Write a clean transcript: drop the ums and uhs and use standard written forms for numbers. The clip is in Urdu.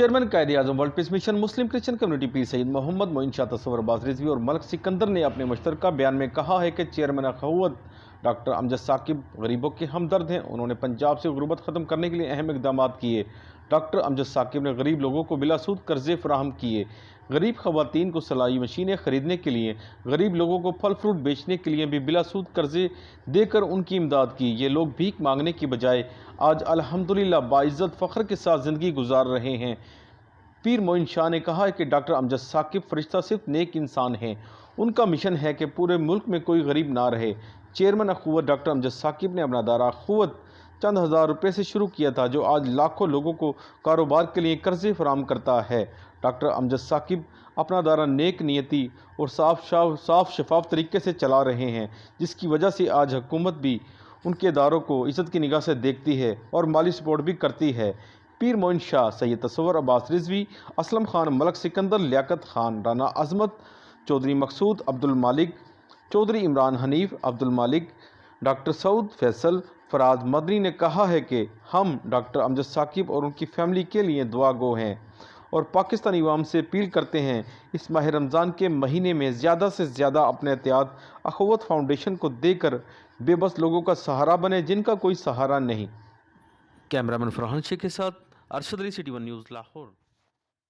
Chairman Quaid Azam world peace mission مسلم کرسچن کمیونٹی پیر سید محمد معین شاہ تصور عباس رضوی اور ملک سکندر نے اپنے مشترکہ بیان میں کہا ہے کہ چیئرمین اخوت ڈاکٹر امجد ثاقب غریبوں کے ہمدرد ہیں۔ انہوں نے پنجاب سے غربت ختم کرنے کے لیے اہم اقدامات کیے۔ ڈاکٹر امجد ثاقب نے غریب لوگوں کو بلا سود قرضے فراہم کیے، غریب خواتین کو سلائی مشینیں خریدنے کے لیے، غریب لوگوں کو پھل فروٹ بیچنے کے لیے بھی بلا سود قرضے دے کر ان کی امداد کی۔ یہ لوگ بھیک مانگنے کی بجائے آج الحمدللہ باعزت فخر کے ساتھ زندگی گزار رہے ہیں۔ پیر معین شاہ نے کہا کہ ڈاکٹر امجد ثاقب فرشتہ صرف نیک انسان ہیں۔ ان کا مشن ہے کہ پورے ملک میں کوئی غریب نہ رہے۔ چیئرمین اخوت ڈاکٹر امجد ثاقب نے اپنا ادارہ اخوت چند ہزار روپے سے شروع کیا تھا، جو آج لاکھوں لوگوں کو کاروبار کے لیے قرضے فراہم کرتا ہے۔ ڈاکٹر امجد ثاقب اپنا ادارہ نیک نیتی اور صاف شفاف طریقے سے چلا رہے ہیں، جس کی وجہ سے آج حکومت بھی ان کے اداروں کو عزت کی نگاہ سے دیکھتی ہے اور مالی سپورٹ بھی کرتی ہے۔ پیر معین شاہ، سید تصور عباس رضوی، اسلم خان، ملک سکندر، لیاقت خان، رانا عظمت، چودھری مقصود، عبد المالک، چودھری عمران حنیف، عبد المالک، ڈاکٹر سعود فیصل، فراز مدنی نے کہا ہے کہ ہم ڈاکٹر امجد ثاقب اور ان کی فیملی کے لیے دعا گو ہیں اور پاکستانی عوام سے اپیل کرتے ہیں اس ماہ رمضان کے مہینے میں زیادہ سے زیادہ اپنے احتیاط اخوت فاؤنڈیشن کو دے کر بے بس لوگوں کا سہارا بنے جن کا کوئی سہارا نہیں۔ کیمرہ مین فرحان شیخ کے ساتھ ارشد علی، سٹی ون نیوز، لاہور۔